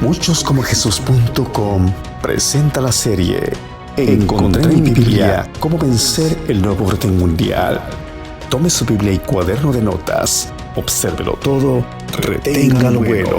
Muchoscomojesus.com presenta la serie Encontré en mi Biblia cómo vencer el nuevo orden mundial. Tome su Biblia y cuaderno de notas, obsérvelo todo, retenga lo bueno.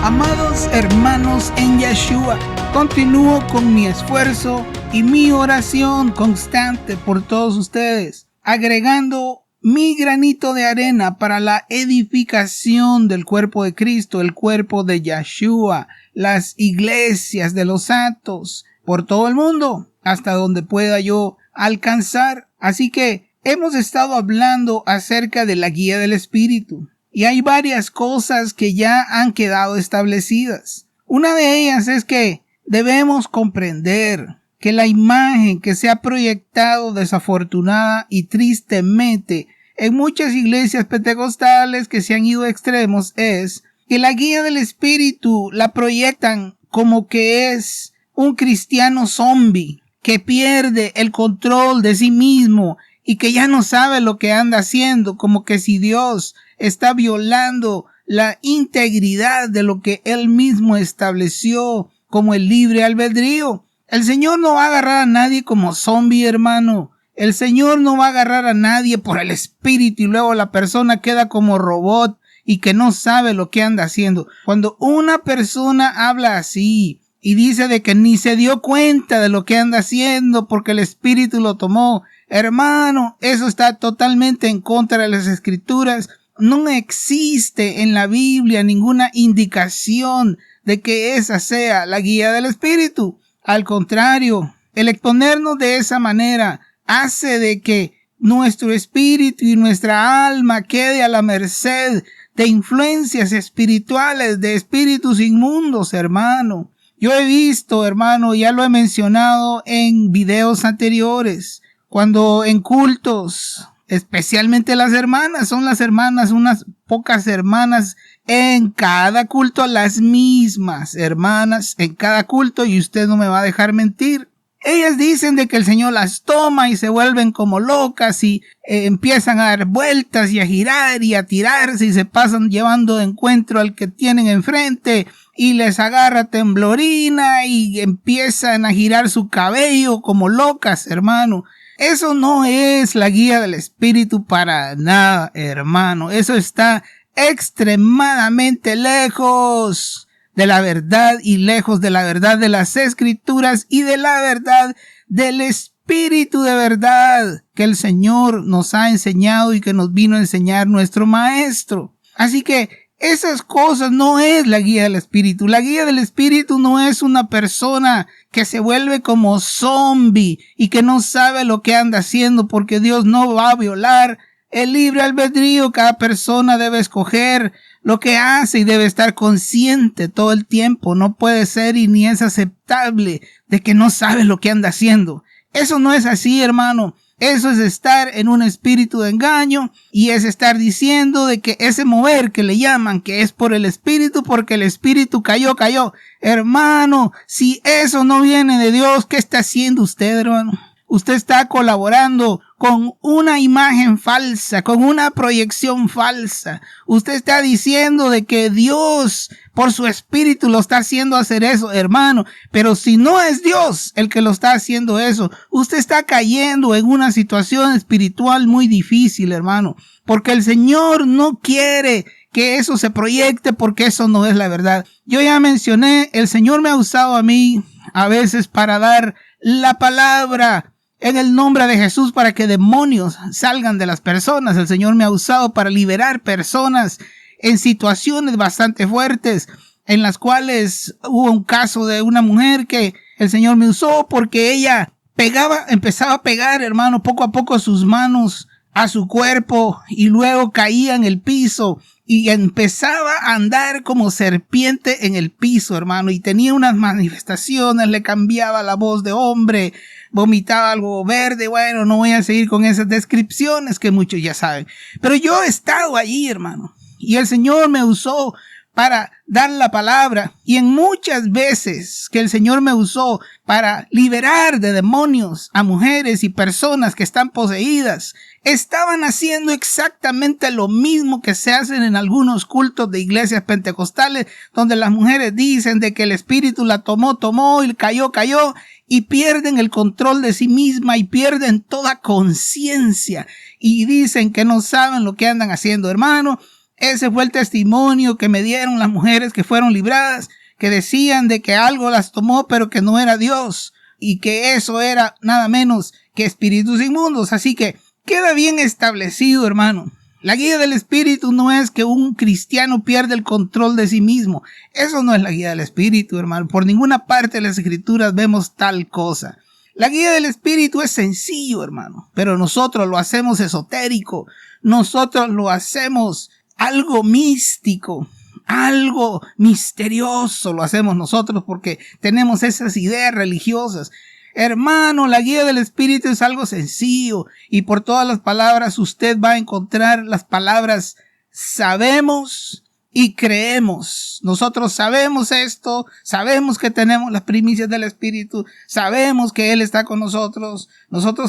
Amados hermanos en Yeshua, continúo con mi esfuerzo y mi oración constante por todos ustedes, agregando mi granito de arena para la edificación del cuerpo de Cristo, el cuerpo de Yeshua, las iglesias de los santos por todo el mundo, hasta donde pueda yo alcanzar. Así que hemos estado hablando acerca de la guía del Espíritu. Y hay varias cosas que ya han quedado establecidas. Una de ellas es que debemos comprender que la imagen que se ha proyectado desafortunada y tristemente en muchas iglesias pentecostales que se han ido a extremos es que la guía del Espíritu la proyectan como que es un cristiano zombie que pierde el control de sí mismo y que ya no sabe lo que anda haciendo, como que si Dios está violando la integridad de lo que Él mismo estableció como el libre albedrío. El Señor no va a agarrar a nadie como zombie, hermano. El Señor no va a agarrar a nadie por el espíritu y luego la persona queda como robot y que no sabe lo que anda haciendo. Cuando una persona habla así y dice de que ni se dio cuenta de lo que anda haciendo porque el espíritu lo tomó, hermano, eso está totalmente en contra de las Escrituras. No existe en la Biblia ninguna indicación de que esa sea la guía del Espíritu. Al contrario, el exponernos de esa manera hace de que nuestro espíritu y nuestra alma quede a la merced de influencias espirituales, de espíritus inmundos, hermano. Yo he visto, hermano, ya lo he mencionado en videos anteriores, cuando en cultos, especialmente las hermanas, son las hermanas, unas pocas hermanas en cada culto, las mismas hermanas en cada culto, y usted no me va a dejar mentir. Ellas dicen de que el Señor las toma y se vuelven como locas y empiezan a dar vueltas y a girar y a tirarse y se pasan llevando de encuentro al que tienen enfrente y les agarra temblorina y empiezan a girar su cabello como locas, hermano. Eso no es la guía del Espíritu para nada, hermano. Eso está extremadamente lejos de la verdad y lejos de la verdad de las Escrituras y de la verdad del Espíritu de verdad que el Señor nos ha enseñado y que nos vino a enseñar nuestro Maestro. Así que esas cosas no es la guía del Espíritu. La guía del Espíritu no es una persona que se vuelve como zombie y que no sabe lo que anda haciendo, porque Dios no va a violar el libre albedrío. Cada persona debe escoger lo que hace y debe estar consciente todo el tiempo. No puede ser y ni es aceptable de que no sabe lo que anda haciendo. Eso no es así, hermano. Eso es estar en un espíritu de engaño y es estar diciendo de que ese mover que le llaman que es por el espíritu, porque el espíritu cayó. Hermano, si eso no viene de Dios, ¿qué está haciendo usted, hermano? Usted está colaborando con una imagen falsa, con una proyección falsa. Usted está diciendo de que Dios, por su espíritu, lo está haciendo hacer eso, hermano. Pero si no es Dios el que lo está haciendo eso, usted está cayendo en una situación espiritual muy difícil, hermano. Porque el Señor no quiere que eso se proyecte, porque eso no es la verdad. Yo ya mencioné, el Señor me ha usado a mí a veces para dar la palabra en el nombre de Jesús para que demonios salgan de las personas. El Señor me ha usado para liberar personas en situaciones bastante fuertes, en las cuales hubo un caso de una mujer que el Señor me usó porque ella empezaba a pegar, hermano, poco a poco sus manos a su cuerpo y luego caía en el piso y empezaba a andar como serpiente en el piso, hermano, y tenía unas manifestaciones, le cambiaba la voz de hombre, vomitaba algo verde. Bueno, no voy a seguir con esas descripciones que muchos ya saben, pero yo he estado allí, hermano, y el Señor me usó para dar la palabra, y en muchas veces que el Señor me usó para liberar de demonios a mujeres y personas que están poseídas, estaban haciendo exactamente lo mismo que se hacen en algunos cultos de iglesias pentecostales, donde las mujeres dicen de que el espíritu la tomó y cayó, y pierden el control de sí misma y pierden toda conciencia y dicen que no saben lo que andan haciendo, hermano. Ese fue el testimonio que me dieron las mujeres que fueron libradas, que decían de que algo las tomó, pero que no era Dios, y que eso era nada menos que espíritus inmundos. Así que queda bien establecido, hermano. La guía del espíritu no es que un cristiano pierda el control de sí mismo. Eso no es la guía del espíritu, hermano. Por ninguna parte de las escrituras vemos tal cosa. La guía del espíritu es sencillo, hermano, pero nosotros lo hacemos esotérico. Nosotros lo hacemos algo místico, algo misterioso lo hacemos nosotros porque tenemos esas ideas religiosas. Hermano, la guía del espíritu es algo sencillo y por todas las palabras usted va a encontrar las palabras sabemos y creemos. Nosotros sabemos esto, sabemos que tenemos las primicias del espíritu, sabemos que Él está con nosotros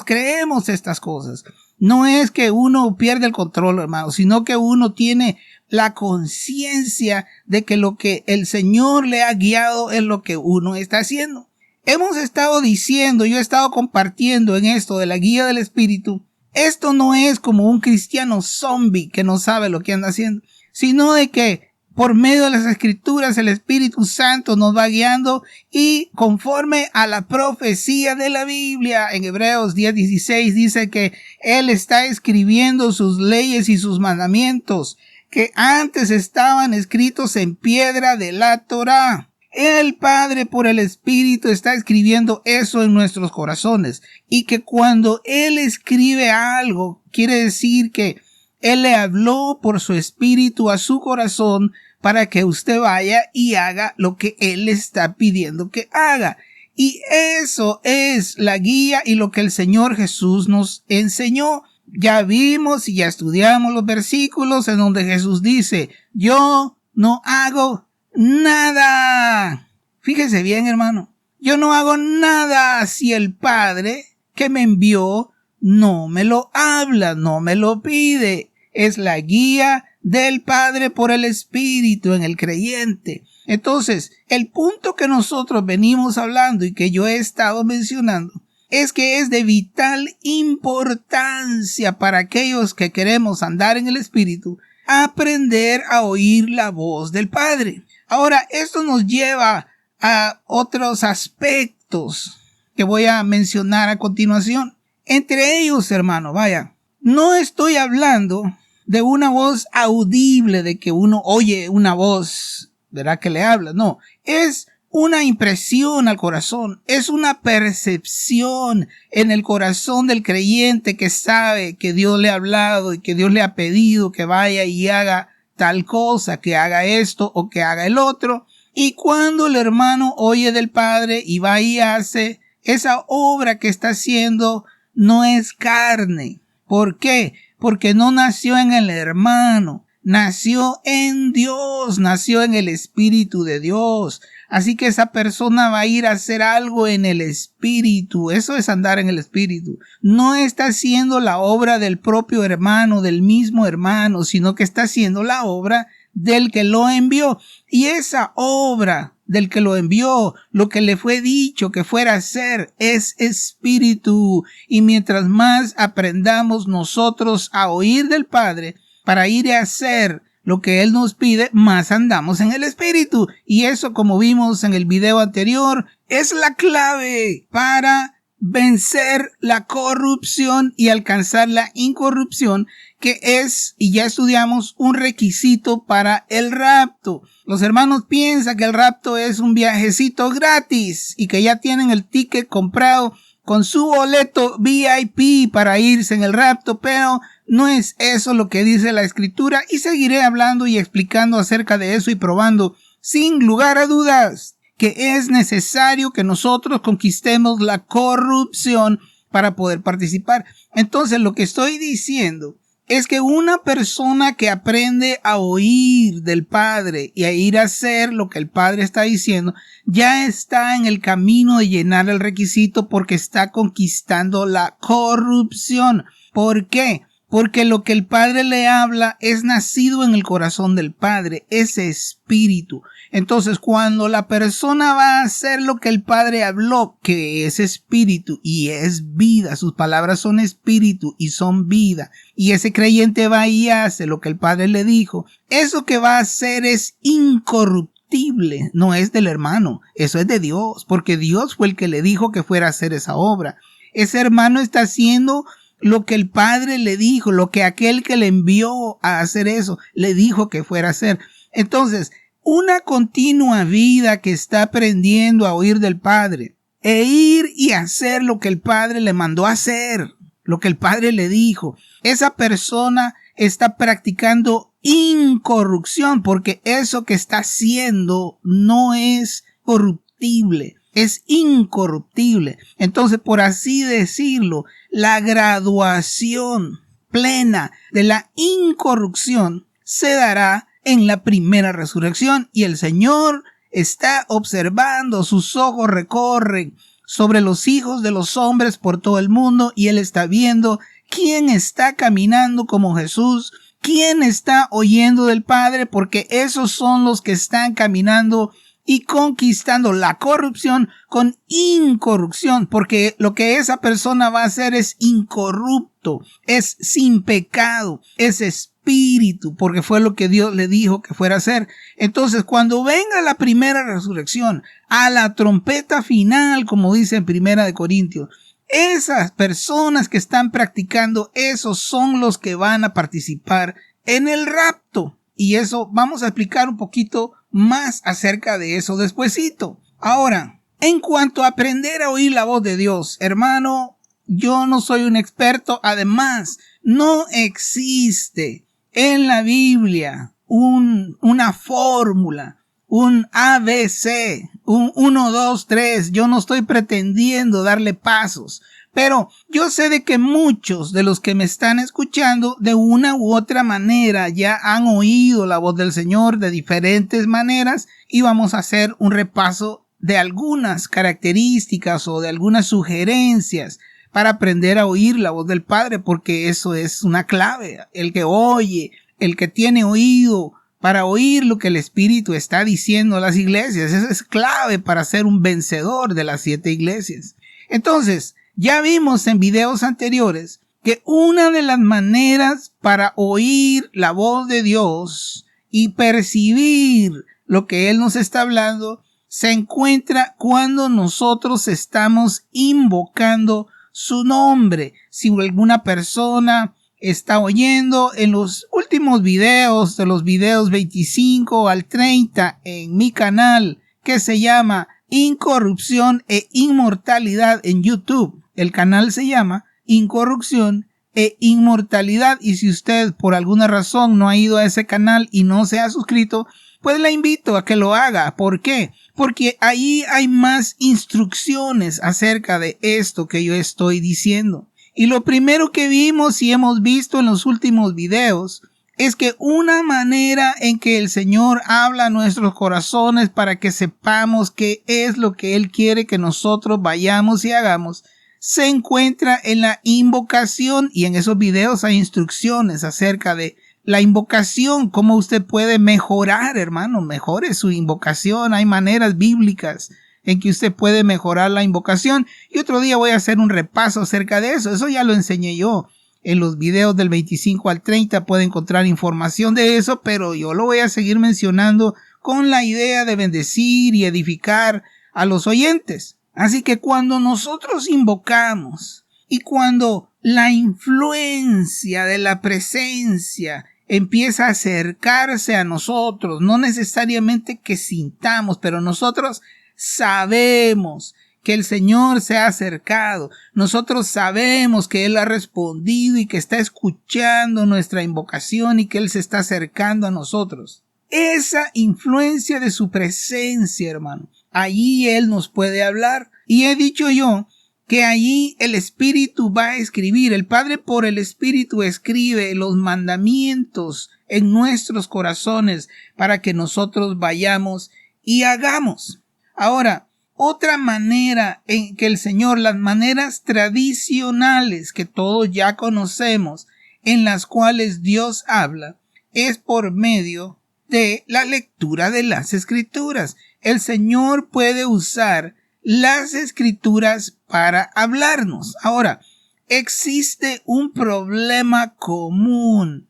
creemos estas cosas. No es que uno pierde el control, hermano, sino que uno tiene la conciencia de que lo que el Señor le ha guiado es lo que uno está haciendo. Hemos estado diciendo, yo he estado compartiendo en esto de la guía del espíritu. Esto no es como un cristiano zombie que no sabe lo que anda haciendo, sino de que por medio de las escrituras el Espíritu Santo nos va guiando y conforme a la profecía de la Biblia, en Hebreos 10:16 dice que Él está escribiendo sus leyes y sus mandamientos que antes estaban escritos en piedra de la Torá. El Padre por el Espíritu está escribiendo eso en nuestros corazones y que cuando Él escribe algo quiere decir que Él le habló por su Espíritu a su corazón para que usted vaya y haga lo que Él le está pidiendo que haga. Y eso es la guía y lo que el Señor Jesús nos enseñó. Ya vimos y ya estudiamos los versículos en donde Jesús dice, yo no hago nada. Fíjese bien, hermano. Yo no hago nada si el Padre que me envió no me lo habla, no me lo pide. Es la guía del Padre por el Espíritu en el creyente. Entonces, el punto que nosotros venimos hablando y que yo he estado mencionando es que es de vital importancia para aquellos que queremos andar en el Espíritu, aprender a oír la voz del Padre. Ahora, esto nos lleva a otros aspectos que voy a mencionar a continuación. Entre ellos, hermano, vaya, no estoy hablando de una voz audible, de que uno oye una voz, ¿verdad? Que le habla. No, es una impresión al corazón, es una percepción en el corazón del creyente que sabe que Dios le ha hablado y que Dios le ha pedido que vaya y haga tal cosa, que haga esto o que haga el otro. Y cuando el hermano oye del Padre y va y hace esa obra que está haciendo, no es carne. ¿Por qué? Porque no nació en el hermano, nació en Dios, nació en el Espíritu de Dios. Así que esa persona va a ir a hacer algo en el Espíritu. Eso es andar en el Espíritu. No está haciendo la obra del propio hermano, del mismo hermano, sino que está haciendo la obra del que lo envió. Y esa obra del que lo envió, lo que le fue dicho que fuera a hacer, es espíritu. Y mientras más aprendamos nosotros a oír del Padre para ir a hacer lo que Él nos pide, más andamos en el espíritu. Y eso, como vimos en el video anterior, es la clave para vencer la corrupción y alcanzar la incorrupción, que es, y ya estudiamos, un requisito para el rapto. Los hermanos piensan que el rapto es un viajecito gratis y que ya tienen el ticket comprado con su boleto VIP para irse en el rapto, pero no es eso lo que dice la Escritura, y seguiré hablando y explicando acerca de eso y probando sin lugar a dudas que es necesario que nosotros conquistemos la corrupción para poder participar. Entonces, lo que estoy diciendo es que una persona que aprende a oír del Padre y a ir a hacer lo que el Padre está diciendo, ya está en el camino de llenar el requisito porque está conquistando la corrupción. ¿Por qué? Porque lo que el Padre le habla es nacido en el corazón del Padre, ese espíritu. Entonces, cuando la persona va a hacer lo que el Padre habló, que es espíritu y es vida, sus palabras son espíritu y son vida, y ese creyente va y hace lo que el Padre le dijo, eso que va a hacer es incorruptible, no es del hermano, eso es de Dios, porque Dios fue el que le dijo que fuera a hacer esa obra. Ese hermano está haciendo lo que el Padre le dijo, lo que aquel que le envió a hacer eso le dijo que fuera a hacer. Entonces, una continua vida que está aprendiendo a oír del Padre e ir y hacer lo que el Padre le mandó a hacer, lo que el Padre le dijo. Esa persona está practicando incorrupción porque eso que está haciendo no es corruptible. Es incorruptible. Entonces, por así decirlo, la graduación plena de la incorrupción se dará en la primera resurrección y el Señor está observando, sus ojos recorren sobre los hijos de los hombres por todo el mundo y Él está viendo quién está caminando como Jesús, quién está oyendo del Padre, porque esos son los que están caminando y conquistando la corrupción con incorrupción, porque lo que esa persona va a hacer es incorrupto, es sin pecado, es espíritu, porque fue lo que Dios le dijo que fuera a hacer. Entonces, cuando venga la primera resurrección, a la trompeta final, como dice en Primera de Corintios, esas personas que están practicando eso son los que van a participar en el rapto. Y eso vamos a explicar un poquito más acerca de eso despuesito. Ahora, en cuanto a aprender a oír la voz de Dios, hermano, yo no soy un experto. Además, no existe en la Biblia una fórmula, un ABC, un 1, 2, 3. Yo no estoy pretendiendo darle pasos. Pero yo sé de que muchos de los que me están escuchando de una u otra manera ya han oído la voz del Señor de diferentes maneras y vamos a hacer un repaso de algunas características o de algunas sugerencias para aprender a oír la voz del Padre, porque eso es una clave. El que oye, el que tiene oído para oír lo que el Espíritu está diciendo a las iglesias, eso es clave para ser un vencedor de las 7 iglesias. Entonces, ya vimos en videos anteriores que una de las maneras para oír la voz de Dios y percibir lo que Él nos está hablando se encuentra cuando nosotros estamos invocando su nombre. Si alguna persona está oyendo en los últimos videos, de los videos 25 al 30 en mi canal que se llama Incorrupción e Inmortalidad en YouTube. El canal se llama Incorrupción e Inmortalidad y si usted por alguna razón no ha ido a ese canal y no se ha suscrito, pues le invito a que lo haga. ¿Por qué? Porque ahí hay más instrucciones acerca de esto que yo estoy diciendo. Y lo primero que vimos y hemos visto en los últimos videos es que una manera en que el Señor habla a nuestros corazones para que sepamos qué es lo que Él quiere que nosotros vayamos y hagamos se encuentra en la invocación, y en esos videos hay instrucciones acerca de la invocación, cómo usted puede mejorar, hermano, mejore su invocación. Hay maneras bíblicas en que usted puede mejorar la invocación y otro día voy a hacer un repaso acerca de eso. Eso ya lo enseñé yo en los videos del 25 al 30, puede encontrar información de eso, pero yo lo voy a seguir mencionando con la idea de bendecir y edificar a los oyentes. Así que cuando nosotros invocamos y cuando la influencia de la presencia empieza a acercarse a nosotros, no necesariamente que sintamos, pero nosotros sabemos que el Señor se ha acercado, nosotros sabemos que Él ha respondido y que está escuchando nuestra invocación y que Él se está acercando a nosotros. Esa influencia de su presencia, hermano, allí Él nos puede hablar. Y he dicho yo que allí el Espíritu va a escribir. El Padre por el Espíritu escribe los mandamientos en nuestros corazones para que nosotros vayamos y hagamos. Ahora, otra manera en que el Señor, las maneras tradicionales que todos ya conocemos, en las cuales Dios habla, es por medio de la lectura de las Escrituras. El Señor puede usar las Escrituras para hablarnos. Ahora, existe un problema común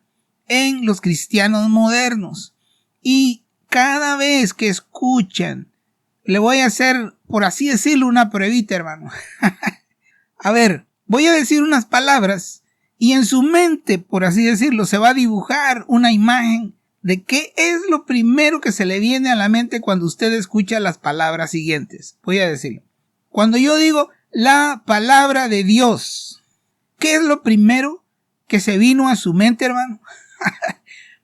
en los cristianos modernos y cada vez que escuchan, le voy a hacer, por así decirlo, una pruebita, hermano. A ver, voy a decir unas palabras y en su mente, por así decirlo, se va a dibujar una imagen de qué es lo primero que se le viene a la mente cuando usted escucha las palabras siguientes. Voy a decirlo. Cuando yo digo la palabra de Dios, ¿qué es lo primero que se vino a su mente, hermano?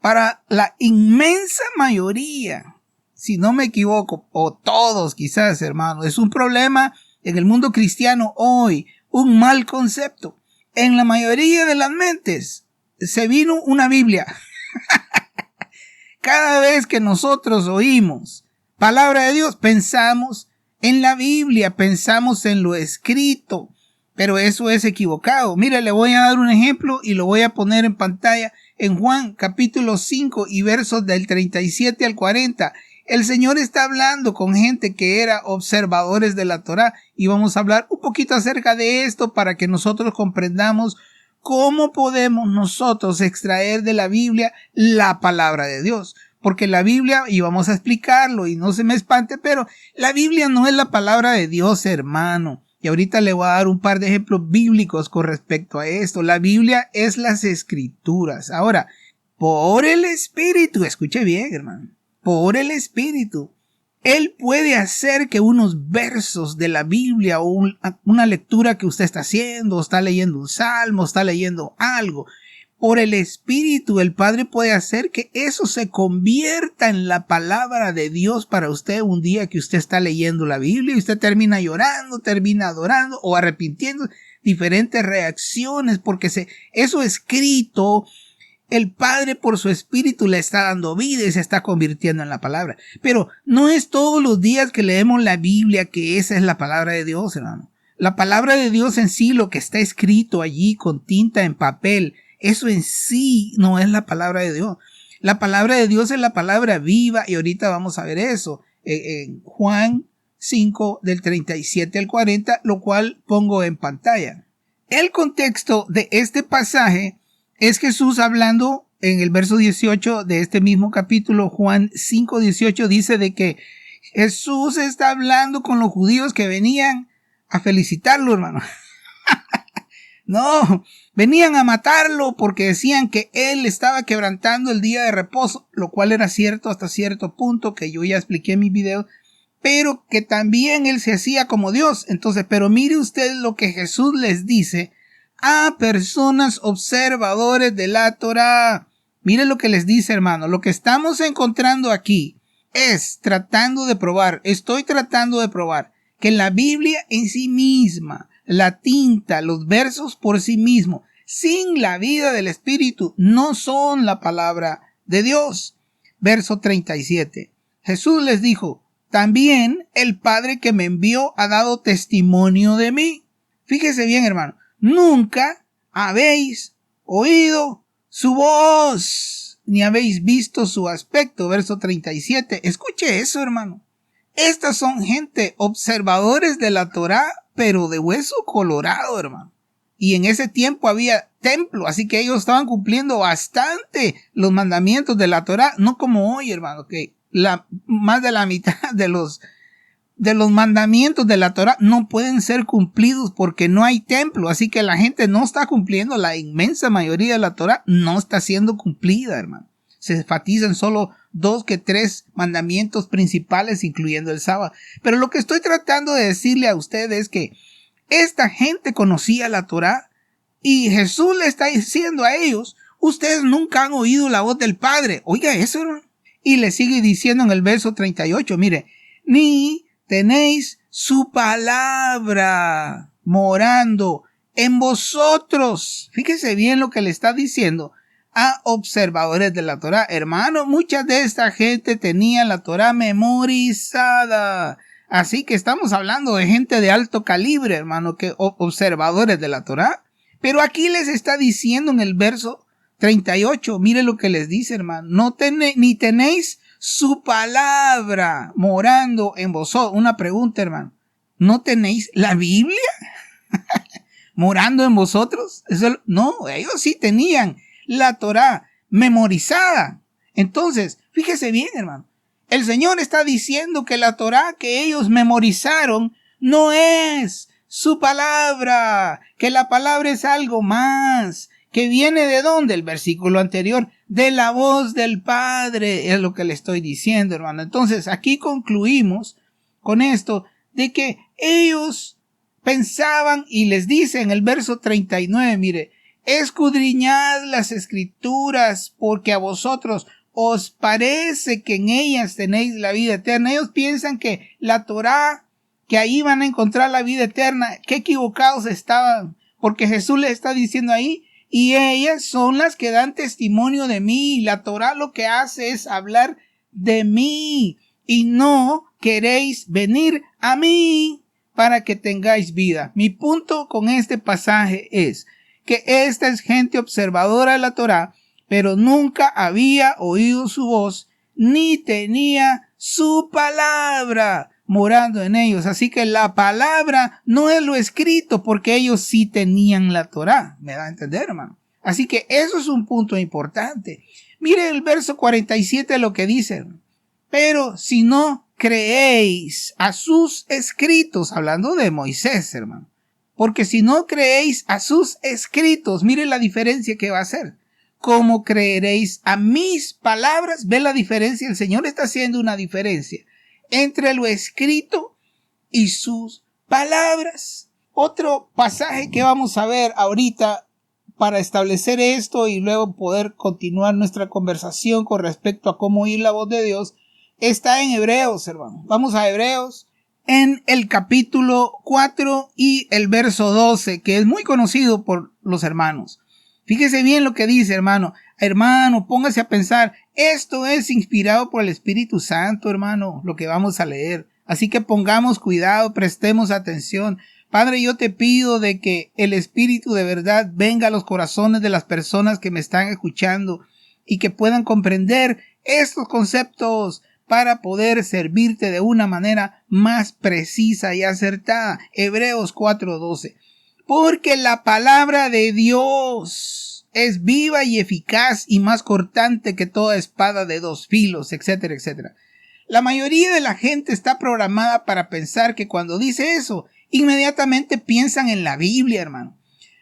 Para la inmensa mayoría, si no me equivoco, o todos quizás, hermano, es un problema en el mundo cristiano hoy, un mal concepto. En la mayoría de las mentes se vino una Biblia. Cada vez que nosotros oímos palabra de Dios, pensamos en la Biblia, pensamos en lo escrito, pero eso es equivocado. Mire, le voy a dar un ejemplo y lo voy a poner en pantalla en Juan capítulo 5 y versos del 37 al 40. El Señor está hablando con gente que era observadores de la Torá y vamos a hablar un poquito acerca de esto para que nosotros comprendamos cómo podemos nosotros extraer de la Biblia la palabra de Dios. Porque la Biblia, y vamos a explicarlo y no se me espante, pero la Biblia no es la palabra de Dios, hermano. Y ahorita le voy a dar un par de ejemplos bíblicos con respecto a esto. La Biblia es las Escrituras. Ahora, por el Espíritu, escuche bien, hermano, por el Espíritu, Él puede hacer que unos versos de la Biblia o una lectura que usted está haciendo, está leyendo un salmo, está leyendo algo, por el Espíritu el Padre puede hacer que eso se convierta en la palabra de Dios para usted un día que usted está leyendo la Biblia y usted termina llorando, termina adorando o arrepintiendo, diferentes reacciones porque eso escrito, el Padre por su Espíritu le está dando vida y se está convirtiendo en la palabra. Pero no es todos los días que leemos la Biblia que esa es la palabra de Dios, hermano. La palabra de Dios en sí, lo que está escrito allí con tinta en papel, eso en sí no es la palabra de Dios. La palabra de Dios es la palabra viva y ahorita vamos a ver eso en Juan 5 del 37 al 40, lo cual pongo en pantalla. El contexto de este pasaje es Jesús hablando en el verso 18 de este mismo capítulo, Juan 5, 18, dice de que Jesús está hablando con los judíos que venían a felicitarlo, hermano. No, venían a matarlo porque decían que él estaba quebrantando el día de reposo, lo cual era cierto hasta cierto punto, que yo ya expliqué en mi video, pero que también él se hacía como Dios. Entonces, pero mire usted lo que Jesús les dice a personas observadores de la Torá. Mire lo que les dice, hermano. Lo que estamos encontrando aquí es estoy tratando de probar que la Biblia en sí misma, la tinta, los versos por sí mismos, sin la vida del Espíritu, no son la palabra de Dios. Verso 37. Jesús les dijo, también el Padre que me envió ha dado testimonio de mí. Fíjese bien, hermano. Nunca habéis oído su voz, ni habéis visto su aspecto. Verso 37. Escuche eso, hermano. Estas son gente observadores de la Torá, pero de hueso colorado, hermano. Y en ese tiempo había templo, así que ellos estaban cumpliendo bastante los mandamientos de la Torá, no como hoy, hermano, que más de la mitad de los mandamientos de la Torá no pueden ser cumplidos porque no hay templo, así que la gente no está cumpliendo, la inmensa mayoría de la Torá no está siendo cumplida, hermano. Se enfatizan solo 2 que 3 mandamientos principales, incluyendo el sábado. Pero lo que estoy tratando de decirle a ustedes es que esta gente conocía la Torá y Jesús le está diciendo a ellos, ustedes nunca han oído la voz del Padre. Oiga eso, hermano. Y le sigue diciendo en el verso 38, mire, ni tenéis su palabra. morando en vosotros. Fíjese bien lo que le está diciendo a observadores de la Torá. Hermano, mucha de esta gente tenía la Torá memorizada. Así que estamos hablando de gente de alto calibre, hermano, que observadores de la Torá. Pero aquí les está diciendo en el verso 38, mire lo que les dice, hermano. Ni tenéis su palabra morando en vosotros. Una pregunta, hermano. ¿No tenéis la Biblia morando en vosotros? No, ellos sí tenían la Torá memorizada. Entonces, fíjese bien, hermano. El Señor está diciendo que la Torá que ellos memorizaron no es su palabra, que la palabra es algo más, que viene ¿de dónde? El versículo anterior, de la voz del Padre, es lo que le estoy diciendo, hermano. Entonces, aquí concluimos con esto, de que ellos pensaban, y les dice en el verso 39, mire, escudriñad las escrituras, porque a vosotros os parece que en ellas tenéis la vida eterna. Ellos piensan que la Torá, que ahí van a encontrar la vida eterna. Qué equivocados estaban, porque Jesús les está diciendo ahí, y ellas son las que dan testimonio de mí. La Torá lo que hace es hablar de mí, y no queréis venir a mí para que tengáis vida. Mi punto con este pasaje es que esta es gente observadora de la Torá, pero nunca había oído su voz, ni tenía su palabra morando en ellos. Así que la palabra no es lo escrito, porque ellos sí tenían la Torá. ¿Me da a entender, hermano? Así que eso es un punto importante. Mire el verso 47 lo que dice. Pero si no creéis a sus escritos, hablando de Moisés, hermano. Porque si no creéis a sus escritos, mire la diferencia que va a hacer. ¿Cómo creeréis a mis palabras? ¿Ve la diferencia? El Señor está haciendo una diferencia entre lo escrito y sus palabras. Otro pasaje que vamos a ver ahorita para establecer esto y luego poder continuar nuestra conversación con respecto a cómo oír la voz de Dios está en Hebreos, hermano. Vamos a Hebreos en el capítulo 4 y el verso 12, que es muy conocido por los hermanos. Fíjese bien lo que dice, hermano. Hermano, póngase a pensar. Esto es inspirado por el Espíritu Santo, hermano, lo que vamos a leer. Así que pongamos cuidado, prestemos atención. Padre, yo te pido de que el Espíritu de verdad venga a los corazones de las personas que me están escuchando y que puedan comprender estos conceptos para poder servirte de una manera más precisa y acertada. Hebreos 4:12. Porque la palabra de Dios es viva y eficaz y más cortante que toda espada de dos filos, etcétera, etcétera. La mayoría de la gente está programada para pensar que cuando dice eso, inmediatamente piensan en la Biblia, hermano.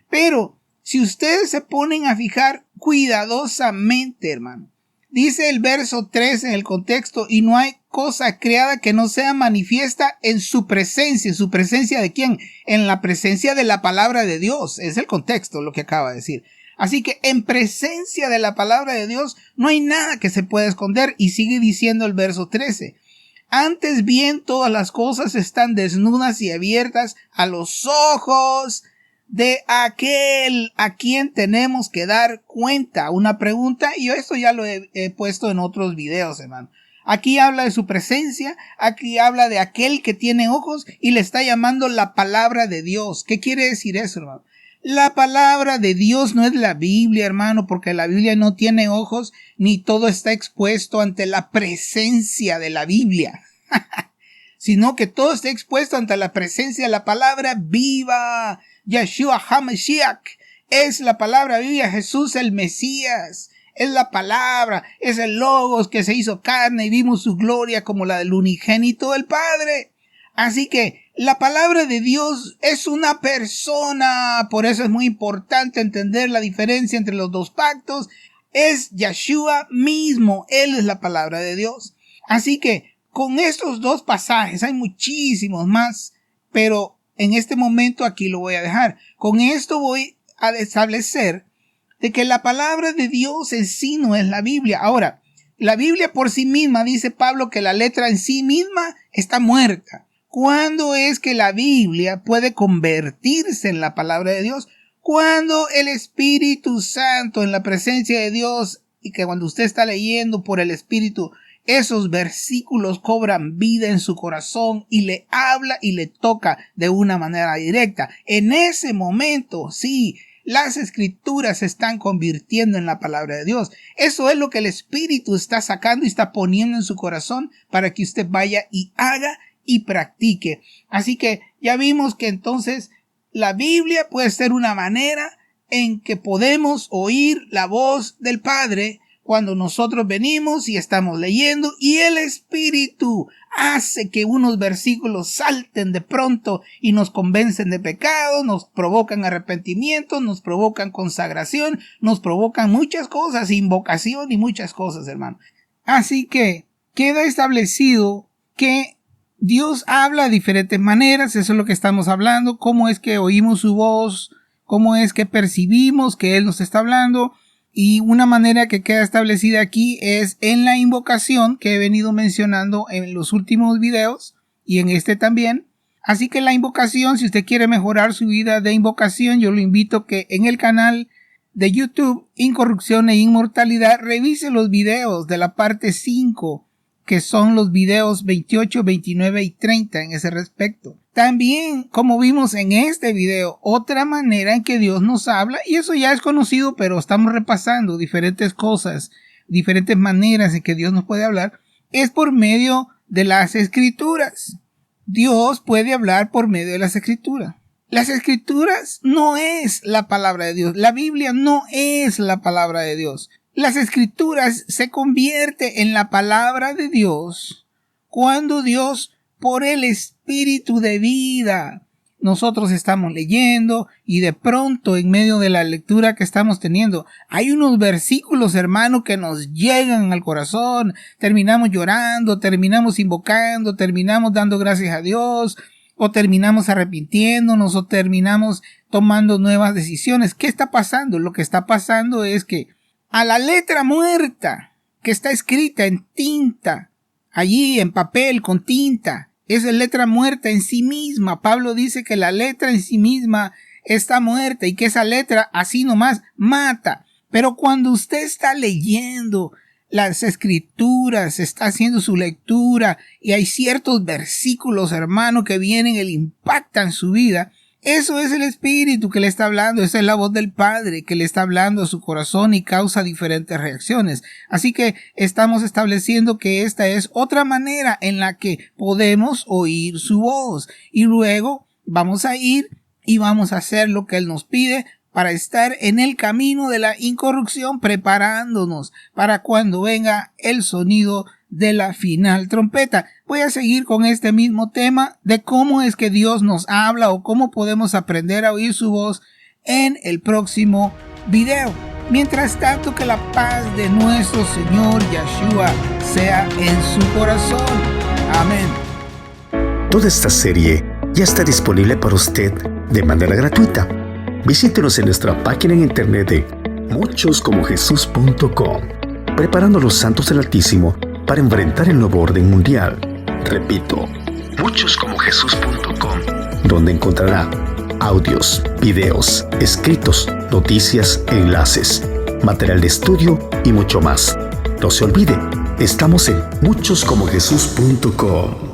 Pero si ustedes se ponen a fijar cuidadosamente, hermano, dice el verso 3 en el contexto, y no hay cosa creada que no sea manifiesta en su presencia. ¿En su presencia de quién? En la presencia de la palabra de Dios. Es el contexto lo que acaba de decir. Así que en presencia de la palabra de Dios no hay nada que se pueda esconder. Y sigue diciendo el verso 13. Antes bien, todas las cosas están desnudas y abiertas a los ojos de aquel a quien tenemos que dar cuenta. Una pregunta, y yo esto ya lo he puesto en otros videos, hermano. Aquí habla de su presencia, aquí habla de aquel que tiene ojos y le está llamando la palabra de Dios. ¿Qué quiere decir eso, hermano? La palabra de Dios no es la Biblia, hermano, porque la Biblia no tiene ojos ni todo está expuesto ante la presencia de la Biblia, sino que todo está expuesto ante la presencia de la palabra viva. Yeshua HaMashiach es la palabra viva, Jesús el Mesías. Es la palabra, es el Logos que se hizo carne y vimos su gloria como la del unigénito del Padre. Así que la palabra de Dios es una persona, por eso es muy importante entender la diferencia entre los dos pactos. Es Yeshua mismo, Él es la palabra de Dios. Así que con estos dos pasajes hay muchísimos más, pero en este momento aquí lo voy a dejar. Con esto voy a establecer de que la palabra de Dios en sí no es la Biblia. Ahora, la Biblia por sí misma, dice Pablo, que la letra en sí misma está muerta. ¿Cuándo es que la Biblia puede convertirse en la palabra de Dios? Cuando el Espíritu Santo, en la presencia de Dios, y que cuando usted está leyendo por el Espíritu, esos versículos cobran vida en su corazón y le habla y le toca de una manera directa. En ese momento, sí, las escrituras se están convirtiendo en la palabra de Dios. Eso es lo que el Espíritu está sacando y está poniendo en su corazón para que usted vaya y haga y practique. Así que ya vimos que entonces la Biblia puede ser una manera en que podemos oír la voz del Padre cuando nosotros venimos y estamos leyendo, y el Espíritu hace que unos versículos salten de pronto y nos convencen de pecado, nos provocan arrepentimiento, nos provocan consagración, nos provocan muchas cosas, invocación y muchas cosas, hermano. Así que queda establecido que Dios habla de diferentes maneras, eso es lo que estamos hablando, cómo es que oímos su voz, cómo es que percibimos que Él nos está hablando. Y una manera que queda establecida aquí es en la invocación que he venido mencionando en los últimos videos y en este también. Así que la invocación, si usted quiere mejorar su vida de invocación, yo lo invito que en el canal de YouTube Incorrupción e Inmortalidad revise los videos de la parte 5, que son los videos 28, 29 y 30 en ese respecto. También, como vimos en este video, otra manera en que Dios nos habla, y eso ya es conocido, pero estamos repasando diferentes cosas, diferentes maneras en que Dios nos puede hablar, es por medio de las Escrituras. Dios puede hablar por medio de las Escrituras. Las Escrituras no es la palabra de Dios. La Biblia no es la palabra de Dios. Las Escrituras se convierte en la palabra de Dios cuando Dios, por el Espíritu de vida, nosotros estamos leyendo y de pronto en medio de la lectura que estamos teniendo hay unos versículos, hermano, que nos llegan al corazón. Terminamos llorando, terminamos invocando, terminamos dando gracias a Dios, o terminamos arrepintiéndonos, o terminamos tomando nuevas decisiones. ¿Qué está pasando? Lo que está pasando es que a la letra muerta que está escrita en tinta, allí en papel con tinta, esa letra muerta en sí misma. Pablo dice que la letra en sí misma está muerta y que esa letra así nomás mata. Pero cuando usted está leyendo las Escrituras, está haciendo su lectura y hay ciertos versículos, hermano, que vienen y le impactan su vida, eso es el Espíritu que le está hablando, esa es la voz del Padre que le está hablando a su corazón y causa diferentes reacciones. Así que estamos estableciendo que esta es otra manera en la que podemos oír su voz. Y luego vamos a ir y vamos a hacer lo que Él nos pide para estar en el camino de la incorrupción, preparándonos para cuando venga el sonido de la final trompeta. Voy a seguir con este mismo tema de cómo es que Dios nos habla o cómo podemos aprender a oír su voz en el próximo video. Mientras tanto, que la paz de nuestro Señor Yeshua sea en su corazón. Amén. Toda esta serie ya está disponible para usted de manera gratuita. Visítenos en nuestra página en internet de muchoscomojesus.com, preparando a los santos del Altísimo para enfrentar el nuevo orden mundial. Repito, muchoscomojesus.com, donde encontrará audios, videos, escritos, noticias, enlaces, material de estudio y mucho más. No se olvide, estamos en muchoscomojesus.com.